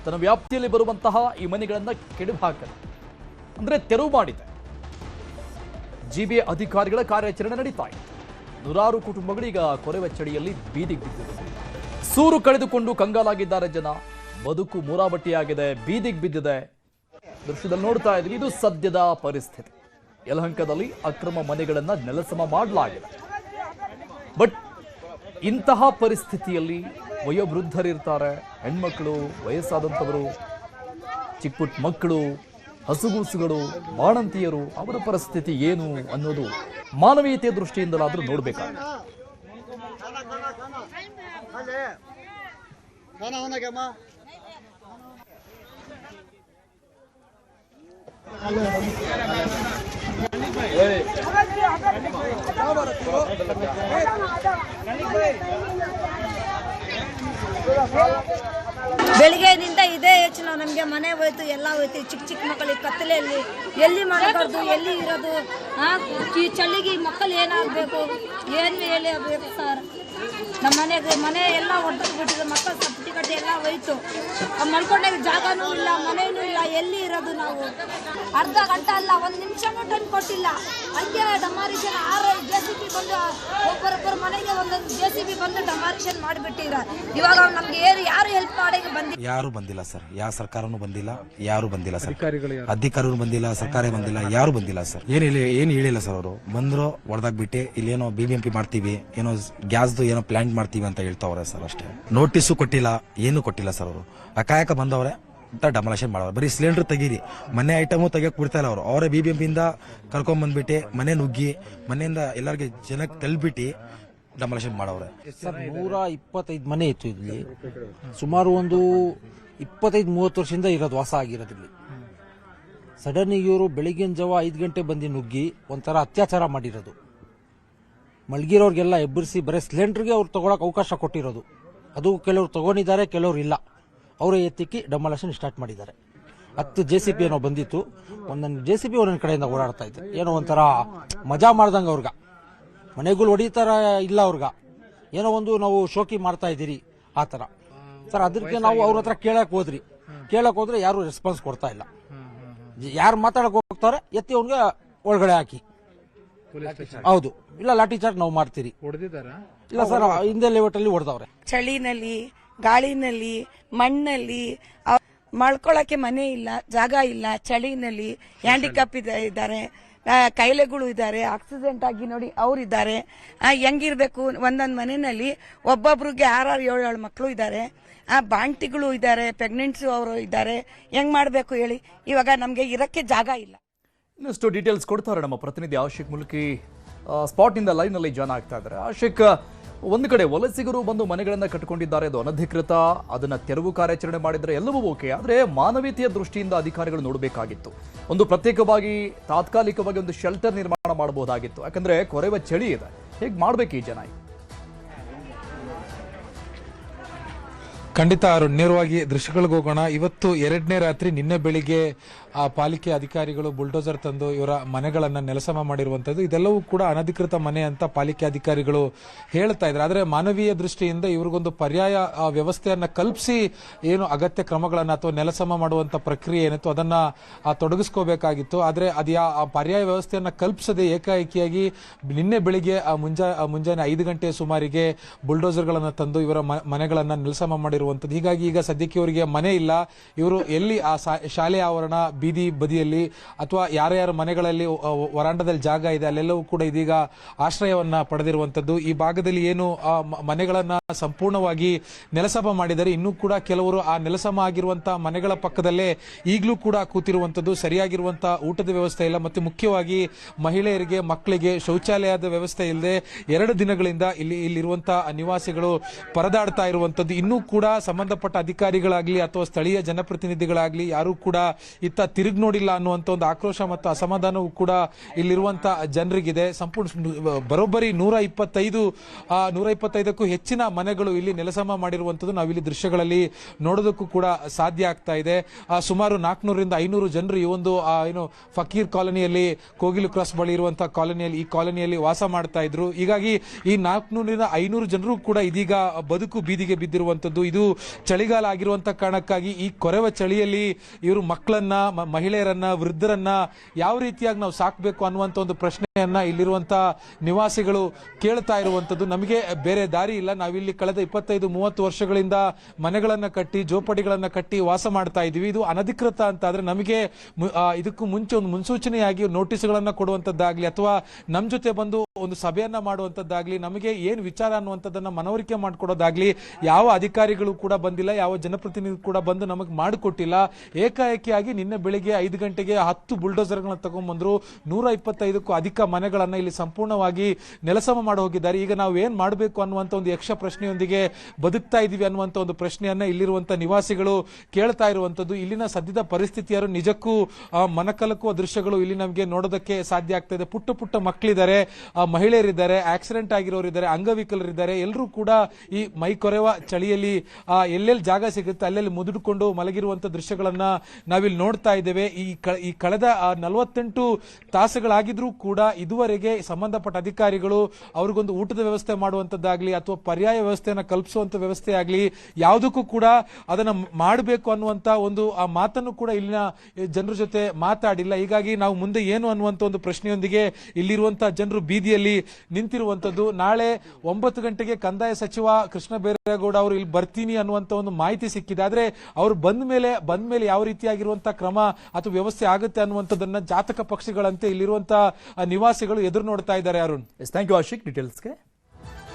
ತನ್ನ ವ್ಯಾಪ್ತಿಯಲ್ಲಿ ಬರುವಂತಹ ಈ ಮನೆಗಳನ್ನು ಕೆಡವು ಹಾಕಲು ಅಂದ್ರೆ ತೆರವು ಮಾಡಿದೆ. ಜಿಬಿಎ ಅಧಿಕಾರಿಗಳ ಕಾರ್ಯಾಚರಣೆ ನಡೀತಾ ಇದೆ. ನೂರಾರು ಕುಟುಂಬಗಳೀಗ ಕೊರವೆಚ್ಚಡಿಯಲ್ಲಿ ಬೀದಿಗೆ ಬಿದ್ದಿದೆ. ಸೂರು ಕಳೆದುಕೊಂಡು ಕಂಗಾಲಾಗಿದ್ದಾರೆ ಜನ. ಬದುಕು ಮೂರಾಬಟ್ಟಿಯಾಗಿದೆ, ಬೀದಿಗೆ ಬಿದ್ದಿದೆ. ದೃಶ್ಯದಲ್ಲಿ ನೋಡ್ತಾ ಇದ್ವಿ, ಇದು ಸದ್ಯದ ಪರಿಸ್ಥಿತಿ. ಯಲಹಂಕದಲ್ಲಿ ಅಕ್ರಮ ಮನೆಗಳನ್ನ ನೆಲಸಮ ಮಾಡಲಾಗಿದೆ. ಬಟ್ ಇಂತಹ ಪರಿಸ್ಥಿತಿಯಲ್ಲಿ ವಯೋವೃದ್ಧರಿರ್ತಾರೆ, ಹೆಣ್ಮಕ್ಳು, ವಯಸ್ಸಾದಂಥವರು, ಚಿಕ್ಕ ಪುಟ್ಟ ಮಕ್ಕಳು, ಹಸುಗೂಸುಗಳು, ಬಾಣಂತಿಯರು, ಅವರ ಪರಿಸ್ಥಿತಿ ಏನು ಅನ್ನೋದು ಮಾನವೀಯತೆಯ ದೃಷ್ಟಿಯಿಂದಲಾದ್ರೂ ನೋಡ್ಬೇಕಾಗುತ್ತೆ. ಬೆಳಿಗ್ಗೆಯಿಂದ ಇದೇ ಯೋಚನೆ. ನಮಗೆ ಮನೆ ಹೋಯ್ತು, ಎಲ್ಲ ಹೋಯ್ತು. ಚಿಕ್ಕ ಚಿಕ್ಕ ಮಕ್ಕಳಿಗೆ ಕತ್ತಲೆಯಲ್ಲಿ ಎಲ್ಲಿ ಮಾಡಬಾರ್ದು, ಎಲ್ಲಿ ಇರೋದು, ಈ ಚಳಿಗೆ ಮಕ್ಕಳು ಏನಾಗಬೇಕು, ಏನು ಹೇಳಬೇಕು ಸರ್. ನಮ್ಮ ಮನೆ ಎಲ್ಲ ಹೊಡೆದ್ಬಿಟ್ಟಿದೆ, ಮಕ್ಕಳು ಸಪ್ಟಿ ಕಟ್ಟೆ ಎಲ್ಲ ಹೋಯ್ತು. ಮಲ್ಕೊಂಡಾಗ ಜಾಗನೂ ಇಲ್ಲ, ಮನೇನೂ ಇಲ್ಲ, ಎಲ್ಲಿ ಇರೋದು ನಾವು. ಅರ್ಧ ಗಂಟೆ ಅಲ್ಲ, ಒಂದು ನಿಮಿಷನೂ ಟೈಮ್ ಕೊಟ್ಟಿಲ್ಲ. ಹಂಗೆ ಡಮಾರಿಷನ್ 6 JCB ಬಂದು ಒಬ್ಬರೊಬ್ಬರ ಮನೆಗೆ ಒಂದೊಂದು JCB ಬಂದು ಡಮಾರಿಷನ್ ಮಾಡಿಬಿಟ್ಟಿರ. ಇವಾಗ ನಮ್ಗೆ ಯಾರು ಹೆಲ್ಪ್ ಮಾಡಿ ಯಾರು ಬಂದಿಲ್ಲ ಸರ್. ಯಾವ ಸರ್ಕಾರನೂ ಬಂದಿಲ್ಲ, ಯಾರು ಬಂದಿಲ್ಲ ಸರ್. ಅಧಿಕಾರಿಗಳು ಬಂದಿಲ್ಲ, ಸರ್ಕಾರ ಬಂದಿಲ್ಲ, ಯಾರು ಬಂದಿಲ್ಲ ಸರ್. ಏನು ಹೇಳಿಲ್ಲ ಸರ್. ಅವರು ಬಂದ್ರು, ಹೊಡೆದಾಗ್ಬಿಟ್ಟೆ ಇಲ್ಲೇನೋ BBMP ಮಾಡ್ತೀವಿ, ಏನೋ ಗ್ಯಾಸ್ದು ಏನೋ ಪ್ಲಾಂಟ್ ಮಾಡ್ತೀವಿ ಅಂತ ಹೇಳ್ತಾವ್ರೆ ಸರ್. ಅಷ್ಟೇ. ನೋಟಿಸು ಕೊಟ್ಟಿಲ್ಲ, ಏನು ಕೊಟ್ಟಿಲ್ಲ ಸರ್. ಅವರು ಅಕಾಯಕ ಬಂದವ್ರೆ ಡಮಾಲೇಷನ್ ಮಾಡೋರು. ಬರೀ ಸಿಲಿಂಡರ್ ತೆಗೀರಿ, ಮನೆ ಐಟಮು ತೆಗಿಯಕ್ ಬಿಡ್ತಾ ಇಲ್ಲ ಅವರು. ಅವರೇ BBMP ಇಂದ ಕರ್ಕೊಂಡ್ ಬಂದ್ಬಿಟ್ಟು ಮನೆ ನುಗ್ಗಿ ಮನೆಯಿಂದ ಎಲ್ಲರಿಗೆ ಜನಕ್ಕೆ ತಳ್ಬಿಟ್ಟು ಡಮಾಲೇಷನ್ ಮಾಡವ್ರೆ ಸರ್. 125 ಮನೆ ಇತ್ತು ಇಲ್ಲಿ. ಸುಮಾರು ಒಂದು 25-30 ವರ್ಷದಿಂದ ಇರೋದು, ವಾಸ ಆಗಿರೋದು ಇಲ್ಲಿ. ಸಡನ್ ಇವರು ಬೆಳಿಗ್ಗಿನ ಜಾವ 5 ಗಂಟೆ ಬಂದು ನುಗ್ಗಿ ಒಂಥರ ಅತ್ಯಾಚಾರ ಮಾಡಿರೋದು. ಮಲಗಿರೋರ್ಗೆಲ್ಲ ಎಬ್ಬರಿಸಿ ಬರೀ ಸಿಲಿಂಡರ್ಗೆ ಅವ್ರು ತಗೊಳಕ್ ಅವಕಾಶ ಕೊಟ್ಟಿರೋದು. ಅದು ಕೆಲವರು ತಗೊಂಡಿದ್ದಾರೆ, ಕೆಲವರು ಇಲ್ಲ. ಅವರೇ ಎತ್ತಿಕ್ಕಿ ಡಮಾಲೇಷನ್ ಸ್ಟಾರ್ಟ್ ಮಾಡಿದ್ದಾರೆ. 10 JCB ಏನೋ ಬಂದಿತ್ತು. ಒಂದೊಂದು JCB ಒಂದೊಂದು ಕಡೆಯಿಂದ ಓಡಾಡ್ತಾ ಇತ್ತು. ಏನೋ ಒಂಥರ ಮಜಾ ಮಾಡ್ದಂಗೆ ಅವ್ರಿಗೆ. ಮನೆಗಳು ಹೊಡಿತಾರ ಇಲ್ಲ ಅವ್ರಿಗೆ, ಏನೋ ಒಂದು ನಾವು ಶೋಕಿ ಮಾಡ್ತಾ ಇದ್ದೀರಿ ಆ ಥರ ಸರ್. ಅದಕ್ಕೆ ನಾವು ಅವ್ರ ಹತ್ರ ಕೇಳಕ್ ಹೋದ್ರೆ ಯಾರು ರೆಸ್ಪಾನ್ಸ್ ಕೊಡ್ತಾ ಇಲ್ಲ. ಯಾರು ಮಾತಾಡಕ್ ಹೋಗ್ತಾರೆ ಎತ್ತಿ ಅವ್ನಿಗೆ ಒಳಗಡೆ ಹಾಕಿ. ಹೌದು, ಇಲ್ಲ ಲಾಠಿ ಚಾರ್ಜ್ ನಾವು ಮಾಡ್ತೀರಿ. ಇಲ್ಲ ಸರ್, ಹಿಂದೆ ಲೇಔಟಲ್ಲಿ ಹೊಡೆದವ್ರೆ. ಚಳಿನಲ್ಲಿ, ಗಾಳಿನಲ್ಲಿ, ಮಣ್ಣಲ್ಲಿ ಮಳ್ಕೊಳಕ್ಕೆ ಮನೆ ಇಲ್ಲ, ಜಾಗ ಇಲ್ಲ. ಚಳಿನಲ್ಲಿ ಹ್ಯಾಂಡಿಕ್ಯಾಪ್ ಇದ್ದಾರೆ, ಕಾಯಿಲೆಗಳು ಇದ್ದಾರೆ, ಆಕ್ಸಿಡೆಂಟ್ ಆಗಿ ನೋಡಿ ಅವರಿದ್ದಾರೆ. ಹೆಂಗಿರ್ಬೇಕು, ಒಂದೊಂದು ಮನೆಯಲ್ಲಿ ಒಬ್ಬೊಬ್ರಿಗೆ 6-7 ಮಕ್ಕಳು ಇದ್ದಾರೆ, ಬಾಂಟಿಗಳು ಇದ್ದಾರೆ, ಪ್ರೆಗ್ನೆನ್ಸಿ ಅವರು ಇದ್ದಾರೆ. ಹೆಂಗ್ ಮಾಡಬೇಕು ಹೇಳಿ. ಇವಾಗ ನಮಗೆ ಇರಕ್ಕೆ ಜಾಗ ಇಲ್ಲ. ಇನ್ನಷ್ಟು ಡೀಟೇಲ್ಸ್ ಕೊಡ್ತಾರೆ ನಮ್ಮ ಪ್ರತಿನಿಧಿ ಆಶಿಕ್ ಮುಲ್ಕಿ. ಸ್ಪಾಟ್ನಿಂದ ಲೈವ್ನಲ್ಲಿ ಜಾಯ್ನ್ ಆಗ್ತಾ ಇದ್ದಾರೆ. ಆಶಿಕ್, ಒಂದು ಕಡೆ ವಲಸಿಗರು ಬಂದು ಮನೆಗಳನ್ನು ಕಟ್ಟಿಕೊಂಡಿದ್ದಾರೆ, ಅದು ಅನಧಿಕೃತ, ಅದನ್ನ ತೆರವು ಕಾರ್ಯಾಚರಣೆ ಮಾಡಿದರೆ ಎಲ್ಲವೂ ಓಕೆ. ಆದರೆ ಮಾನವೀಯತೆಯ ದೃಷ್ಟಿಯಿಂದ ಅಧಿಕಾರಿಗಳು ನೋಡಬೇಕಾಗಿತ್ತು. ಒಂದು ಪ್ರತ್ಯೇಕವಾಗಿ ತಾತ್ಕಾಲಿಕವಾಗಿ ಒಂದು ಶೆಲ್ಟರ್ ನಿರ್ಮಾಣ ಮಾಡಬಹುದಾಗಿತ್ತು. ಯಾಕಂದ್ರೆ ಕೊರೆವ ಚಳಿ ಇದೆ, ಹೇಗೆ ಮಾಡಬೇಕು ಈ ಜನ? ಖಂಡಿತ ನೇರವಾಗಿ ದೃಶ್ಯಗಳಿಗೆ ಹೋಗೋಣ. ಇವತ್ತು 2ನೇ ರಾತ್ರಿ, ನಿನ್ನೆ ಬೆಳಿಗ್ಗೆ ಪಾಲಿಕೆ ಅಧಿಕಾರಿಗಳು ಬುಲ್ಡೋಸರ್ ತಂದು ಇವರ ಮನೆಗಳನ್ನ ನೆಲಸಮ ಮಾಡಿರುವಂತದ್ದು. ಇದೆಲ್ಲವೂ ಕೂಡ ಅನಧಿಕೃತ ಮನೆ ಅಂತ ಪಾಲಿಕೆ ಅಧಿಕಾರಿಗಳು ಹೇಳ್ತಾ ಇದ್ದಾರೆ. ಆದರೆ ಮಾನವೀಯ ದೃಷ್ಟಿಯಿಂದ ಇವ್ರಿಗೊಂದು ಪರ್ಯಾಯ ವ್ಯವಸ್ಥೆಯನ್ನ ಕಲ್ಪಿಸಿ ಏನು ಅಗತ್ಯ ಕ್ರಮಗಳನ್ನ ಅಥವಾ ನೆಲಸಮ ಮಾಡುವಂತ ಪ್ರಕ್ರಿಯೆ ಏನಿತ್ತು ಅದನ್ನ ತೊಡಗಿಸ್ಕೋಬೇಕಾಗಿತ್ತು. ಆದ್ರೆ ಅದು ಆ ಪರ್ಯಾಯ ವ್ಯವಸ್ಥೆಯನ್ನ ಕಲ್ಪಿಸದೆ ಏಕಾಏಕಿಯಾಗಿ ನಿನ್ನೆ ಬೆಳಿಗ್ಗೆ ಮುಂಜಾನೆ 5 ಗಂಟೆ ಸುಮಾರಿಗೆ ಬುಲ್ಡೋಸರ್ಗಳನ್ನ ತಂದು ಇವರ ಮನೆಗಳನ್ನ ನೆಲಸಮ ಮಾಡಿರುವಂತದ್ದು. ಹೀಗಾಗಿ ಈಗ ಸದ್ಯಕ್ಕೆ ಇವರಿಗೆ ಮನೆ ಇಲ್ಲ. ಇವರು ಎಲ್ಲಿ ಆ ಶಾಲೆಯ ಆವರಣ, ಬೀದಿ ಬದಿಯಲ್ಲಿ ಅಥವಾ ಯಾರ್ಯಾರ ಮನೆಗಳಲ್ಲಿ ವರಾಂಡದಲ್ಲಿ ಜಾಗ ಇದೆ ಅಲ್ಲೆಲ್ಲವೂ ಕೂಡ ಇದೀಗ ಆಶ್ರಯವನ್ನ ಪಡೆದಿರುವಂತದ್ದು. ಈ ಭಾಗದಲ್ಲಿ ಏನು ಮನೆಗಳನ್ನ ಸಂಪೂರ್ಣವಾಗಿ ನೆಲಸಮ ಮಾಡಿದರೆ, ಇನ್ನೂ ಕೂಡ ಕೆಲವರು ಆ ನೆಲಸಮ ಆಗಿರುವಂತಹ ಮನೆಗಳ ಪಕ್ಕದಲ್ಲೇ ಈಗಲೂ ಕೂಡ ಕೂತಿರುವಂತದ್ದು. ಸರಿಯಾಗಿರುವಂತಹ ಊಟದ ವ್ಯವಸ್ಥೆ ಇಲ್ಲ, ಮತ್ತು ಮುಖ್ಯವಾಗಿ ಮಹಿಳೆಯರಿಗೆ, ಮಕ್ಕಳಿಗೆ ಶೌಚಾಲಯದ ವ್ಯವಸ್ಥೆ ಇಲ್ಲದೆ 2 ದಿನಗಳಿಂದ ಇಲ್ಲಿರುವಂತಹ ನಿವಾಸಿಗಳು ಪರದಾಡ್ತಾ ಇರುವಂತದ್ದು. ಇನ್ನೂ ಕೂಡ ಸಂಬಂಧಪಟ್ಟ ಅಧಿಕಾರಿಗಳಾಗ್ಲಿ ಅಥವಾ ಸ್ಥಳೀಯ ಜನಪ್ರತಿನಿಧಿಗಳಾಗ್ಲಿ ಯಾರು ಕೂಡ ಇತ್ತ ತಿರುಗಿ ನೋಡಿಲ್ಲ ಅನ್ನುವಂತ ಒಂದು ಆಕ್ರೋಶ ಮತ್ತು ಅಸಮಾಧಾನವೂ ಕೂಡ ಇಲ್ಲಿರುವಂತಹ ಜನರಿಗಿದೆ. ಸಂಪೂರ್ಣ ಬರೋಬ್ಬರಿ 125ಕ್ಕೂ ಹೆಚ್ಚಿನ ಮನೆಗಳು ಇಲ್ಲಿ ನೆಲಸಮ ಮಾಡಿರುವಂತದ್ದು ನಾವಿಲ್ಲಿ ದೃಶ್ಯಗಳಲ್ಲಿ ನೋಡೋದಕ್ಕೂ ಕೂಡ ಸಾಧ್ಯ ಆಗ್ತಾ ಇದೆ. ಸುಮಾರು 400ರಿಂದ 500 ಜನರು ಈ ಒಂದು ಏನು ಫಕೀರ್ ಕಾಲೋನಿಯಲ್ಲಿ, ಕೋಗಿಲು ಕ್ರಾಸ್ ಬಳಿ ಇರುವಂತಹ ಕಾಲೋನಿಯಲ್ಲಿ, ಈ ಕಾಲೋನಿಯಲ್ಲಿ ವಾಸ ಮಾಡ್ತಾ ಇದ್ರು. ಹೀಗಾಗಿ ಈ 400ರಿಂದ 500 ಜನರು ಕೂಡ ಇದೀಗ ಬದುಕು ಬೀದಿಗೆ ಬಿದ್ದಿರುವಂತದ್ದು. ಇದು ಚಳಿಗಾಲ ಆಗಿರುವಂತ ಕಾರಣಕ್ಕಾಗಿ ಈ ಕೊರೆವ ಚಳಿಯಲ್ಲಿ ಇವರು ಮಕ್ಕಳನ್ನ ಮಹಿಳೆಯರನ್ನ ವೃದ್ಧರನ್ನ ಯಾವ ರೀತಿಯಾಗಿ ನಾವು ಸಾಕಬೇಕು ಅನ್ನುವಂತ ಒಂದು ಪ್ರಶ್ನೆಯನ್ನ ಇಲ್ಲಿರುವಂತ ನಿವಾಸಿಗಳು ಕೇಳ್ತಾ ಇರುವಂತದ್ದು. ನಮಗೆ ಬೇರೆ ದಾರಿ ಇಲ್ಲ, ನಾವಿಲ್ಲಿ ಕಳೆದ 25-30 ವರ್ಷಗಳಿಂದ ಮನೆಗಳನ್ನ ಕಟ್ಟಿ ಜೋಪಡಿಗಳನ್ನ ಕಟ್ಟಿ ವಾಸ ಮಾಡ್ತಾ ಇದೀವಿ. ಇದು ಅನಧಿಕೃತ ಅಂತ ಆದ್ರೆ ನಮಗೆ ಇದಕ್ಕೂ ಮುಂಚೆ ಒಂದು ಮುನ್ಸೂಚನೆಯಾಗಿ ನೋಟಿಸ್ಗಳನ್ನ ಕೊಡುವಂತದ್ದಾಗ್ಲಿ ಅಥವಾ ನಮ್ ಜೊತೆ ಬಂದು ಒಂದು ಸಭೆಯನ್ನ ಮಾಡುವಂತದ್ದಾಗ್ಲಿ, ನಮಗೆ ಏನ್ ವಿಚಾರ ಅನ್ನುವಂಥದ್ದನ್ನ ಮನವರಿಕೆ ಮಾಡಿಕೊಡೋದಾಗ್ಲಿ ಯಾವ ಅಧಿಕಾರಿಗಳು ಕೂಡ ಬಂದಿಲ್ಲ, ಯಾವ ಜನಪ್ರತಿನಿಧಿ ಕೂಡ ಬಂದು ನಮಗೆ ಮಾಡಿಕೊಟ್ಟಿಲ್ಲ. ಏಕಾಏಕಿಯಾಗಿ ನಿನ್ನೆ ಬೆಳಿಗ್ಗೆ 5 ಗಂಟೆಗೆ 10 ಬುಲ್ಡೋಸರ್ಗಳನ್ನ ತಗೊಂಡ್ಬಂದ್ರು. 125ಕ್ಕೂ ಅಧಿಕ ಮನೆಗಳನ್ನ ಇಲ್ಲಿ ಸಂಪೂರ್ಣವಾಗಿ ನೆಲಸಮ ಮಾಡಿ ಹೋಗಿದ್ದಾರೆ. ಈಗ ನಾವು ಏನ್ ಮಾಡಬೇಕು ಅನ್ನುವಂತ ಒಂದು ಯಕ್ಷ ಪ್ರಶ್ನೆಯೊಂದಿಗೆ ಬದುಕ್ತಾ ಇದೀವಿ ಅನ್ನುವಂತ ಒಂದು ಪ್ರಶ್ನೆಯನ್ನ ಇಲ್ಲಿರುವಂತ ನಿವಾಸಿಗಳು ಕೇಳ್ತಾ ಇರುವಂತದ್ದು. ಇಲ್ಲಿನ ಸದ್ಯದ ಪರಿಸ್ಥಿತಿಯರು ನಿಜಕ್ಕೂ ಮನಕಲಕುವ ದೃಶ್ಯಗಳು ಇಲ್ಲಿ ನಮಗೆ ನೋಡೋದಕ್ಕೆ ಸಾಧ್ಯ ಆಗ್ತಾ ಇದೆ. ಪುಟ್ಟ ಪುಟ್ಟ ಮಕ್ಕಳಿದ್ದಾರೆ, ಮಹಿಳೆಯರಿದ್ದಾರೆ, ಆಕ್ಸಿಡೆಂಟ್ ಆಗಿರೋರಿದ್ದಾರೆ, ಅಂಗವಿಕಲರಿದ್ದಾರೆ. ಎಲ್ಲರೂ ಕೂಡ ಈ ಮೈ ಕೊರೆವ ಚಳಿಯಲ್ಲಿ ಎಲ್ಲೆಲ್ಲಿ ಜಾಗ ಸಿಗುತ್ತೆ ಅಲ್ಲೆಲ್ಲಿ ಮುದುಡ್ಕೊಂಡು ಮಲಗಿರುವಂತ ದೃಶ್ಯಗಳನ್ನ ನಾವಿಲ್ಲಿ ನೋಡ್ತಾ ಇದ್ದೇವೆ. ಈ ಕಳೆದ 48 ತಾಸುಗಳಾಗಿದ್ರೂ ಕೂಡ ಇದುವರೆಗೆ ಸಂಬಂಧಪಟ್ಟ ಅಧಿಕಾರಿಗಳು ಅವ್ರಿಗೊಂದು ಊಟದ ವ್ಯವಸ್ಥೆ ಮಾಡುವಂತದ್ದಾಗ್ಲಿ ಅಥವಾ ಪರ್ಯಾಯ ವ್ಯವಸ್ಥೆಯನ್ನ ಕಲ್ಪಿಸುವಂತ ವ್ಯವಸ್ಥೆ ಆಗ್ಲಿ ಯಾವುದಕ್ಕೂ ಕೂಡ ಅದನ್ನ ಮಾಡಬೇಕು ಅನ್ನುವಂತ ಒಂದು ಆ ಮಾತನ್ನು ಕೂಡ ಇಲ್ಲಿನ ಜನರ ಜೊತೆ ಮಾತಾಡಿಲ್ಲ. ಹೀಗಾಗಿ ನಾವು ಮುಂದೆ ಏನು ಅನ್ನುವಂತ ಒಂದು ಪ್ರಶ್ನೆಯೊಂದಿಗೆ ಇಲ್ಲಿರುವಂತಹ ಜನರು ಬೀದಿಯಲ್ಲಿ ನಿಂತಿರುವಂತದ್ದು. ನಾಳೆ 9 ಗಂಟೆಗೆ ಕಂದಾಯ ಸಚಿವ ಕೃಷ್ಣ ಬೈರೇಗೌಡ ಅವರು ಇಲ್ಲಿ ಬರ್ತೀನಿ ಅನ್ನುವಂತ ಒಂದು ಮಾಹಿತಿ ಸಿಕ್ಕಿದೆ. ಆದ್ರೆ ಅವರು ಬಂದ ಮೇಲೆ ಯಾವ ರೀತಿಯಾಗಿರುವಂತಹ ಕ್ರಮ ಅಥವಾ ವ್ಯವಸ್ಥೆ ಆಗುತ್ತೆ ಅನ್ನುವಂಥದ್ದನ್ನ ಜಾತಕ ಪಕ್ಷಿಗಳಂತೆ ಇಲ್ಲಿರುವಂತಹ ನಿವಾಸಿಗಳು ಎದುರು ನೋಡ್ತಾ ಇದ್ದಾರೆ. Arun, thank you Ashiq ಡೀಟೇಲ್ಸ್ಗೆ.